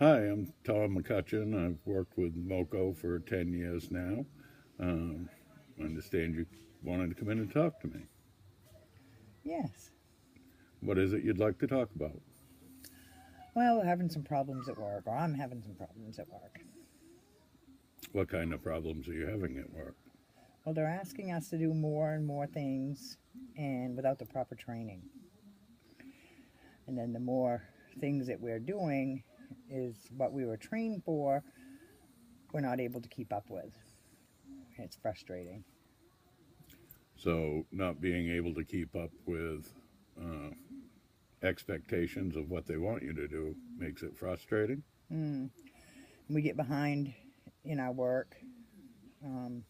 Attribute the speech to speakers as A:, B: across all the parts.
A: Hi, I'm Tom McCutcheon. I've worked with MoCo for 10 years now. I understand you wanted to come in and talk to me.
B: Yes.
A: What is it you'd like to talk about?
B: Well, we're having some problems at work, or I'm having some problems at work.
A: What kind of problems are you having at work?
B: Well, they're asking us to do more and more things and without the proper training. And then the more things that we're doing is what we were trained for, we're not able to keep up with. It's frustrating.
A: So, not being able to keep up with uh, expectations of what they want you to do makes it frustrating.
B: Mm. We get behind in our work. Um,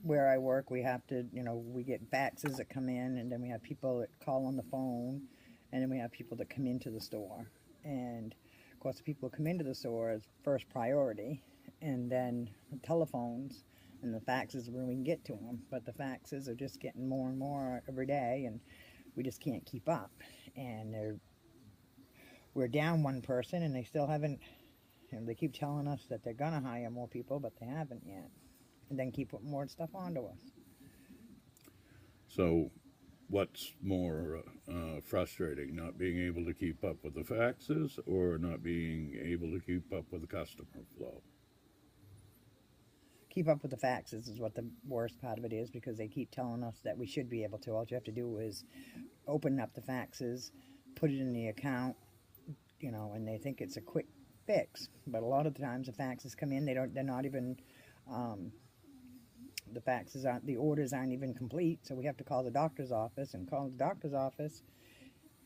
B: where I work, we have to, we get faxes that come in, and then we have people that call on the phone, and then we have people that come into the store. And of course, the people who come into the store is first priority, and then the telephones and the faxes when we can get to them. But the faxes are just getting more and more every day, and we just can't keep up. And we're down one person, and they still haven't. They keep telling us that they're gonna hire more people, but they haven't yet. And then keep putting more stuff onto us.
A: So, what's more frustrating, not being able to keep up with the faxes or not being able to keep up with the customer flow?
B: Keep up with the faxes is what the worst part of it is, because they keep telling us that we should be able to. All you have to do is open up the faxes, put it in the account, and they think it's a quick fix. But a lot of the times the faxes come in, they're not even, um, the faxes aren't, the orders aren't even complete. So we have to call the doctor's office and call the doctor's office.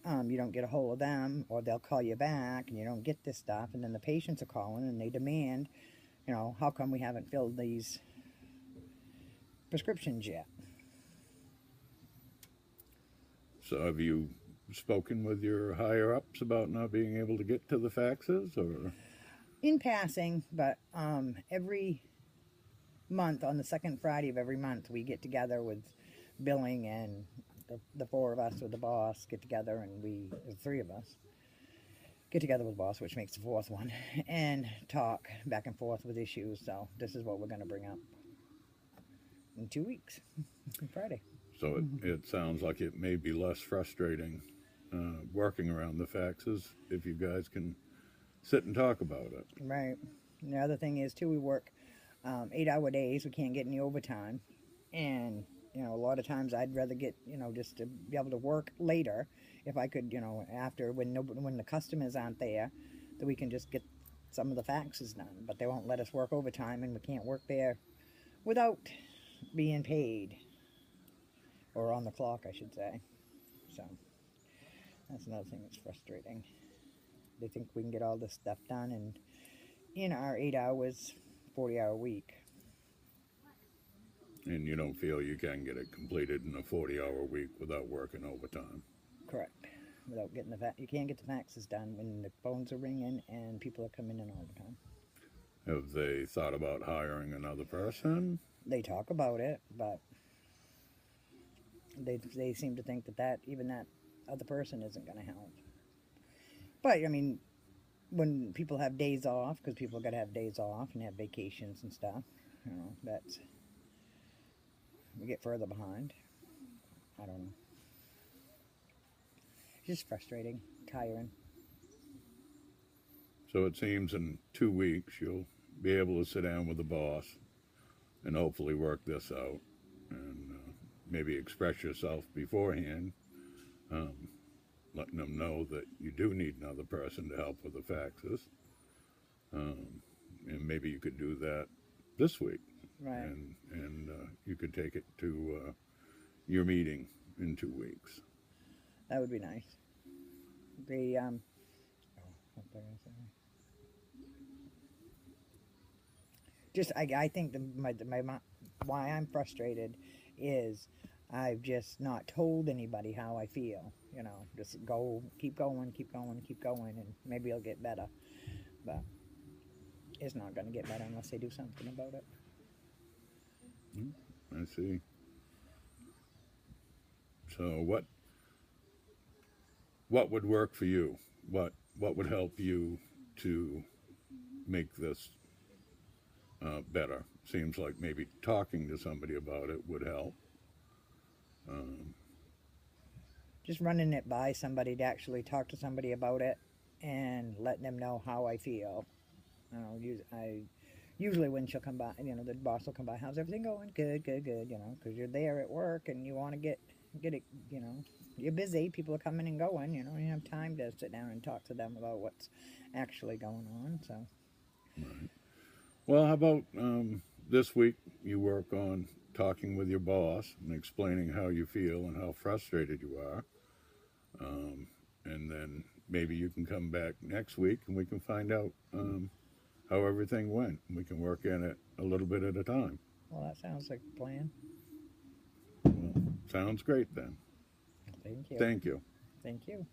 B: You don't get a hold of them, or they'll call you back and you don't get this stuff. And then the patients are calling and they demand, how come we haven't filled these prescriptions yet?
A: So, have you spoken with your higher ups about not being able to get to the faxes, or
B: In passing, but every month, on the second Friday of every month, we get together with billing, and the four of us with the boss get together, and the three of us get together with the boss, which makes the fourth one, and talk back and forth with issues. So this is what we're going to bring up in 2 weeks, Friday.
A: so it sounds like it may be less frustrating working around the faxes if you guys can sit and talk about it.
B: Right. And the other thing is too, we work 8-hour days. We can't get any overtime, and a lot of times I'd rather get just to be able to work later if I could, after when the customers aren't there, that we can just get some of the faxes done. But they won't let us work overtime, and we can't work there without being paid, or on the clock, I should say. So that's another thing that's frustrating. They think we can get all this stuff done in our 8 hours, 40-hour week.
A: And you don't feel you can get it completed in a 40-hour week without working overtime.
B: Correct. Without getting you can't get the faxes done when the phones are ringing and people are coming in all the time.
A: Have they thought about hiring another person?
B: They talk about it, but they seem to think that even that other person isn't going to help. But I mean, when people have days off, because people got to have days off and have vacations and stuff, that's we get further behind. I don't know. It's just frustrating, tiring.
A: So it seems in 2 weeks you'll be able to sit down with the boss and hopefully work this out and maybe express yourself beforehand, um, letting them know that you do need another person to help with the faxes. Um, and maybe you could do that this week,
B: Right.
A: and you could take it to your meeting in 2 weeks.
B: That would be nice. The oh, what was I gonna say? Just I think why I'm frustrated is I've just not told anybody how I feel. Just keep going, keep going, keep going, and maybe it'll get better. But it's not going to get better unless they do something about it.
A: I see. So what would work for you? What what would help you to make this better? Seems like maybe talking to somebody about it would help. Um,
B: Just running it by somebody to actually talk to somebody about it and letting them know how I feel. I usually when she'll come by, the boss will come by. How's everything going? Good, good, good. Because you're there at work and you want to get it. You're busy. People are coming and going. You have time to sit down and talk to them about what's actually going on. So
A: right. Well, how about this week you work on talking with your boss and explaining how you feel and how frustrated you are. And then maybe you can come back next week and we can find out how everything went. We can work in it a little bit at a time.
B: well, that sounds like a plan.
A: Well, sounds great then.
B: Thank you.
A: Thank you.
B: Thank you.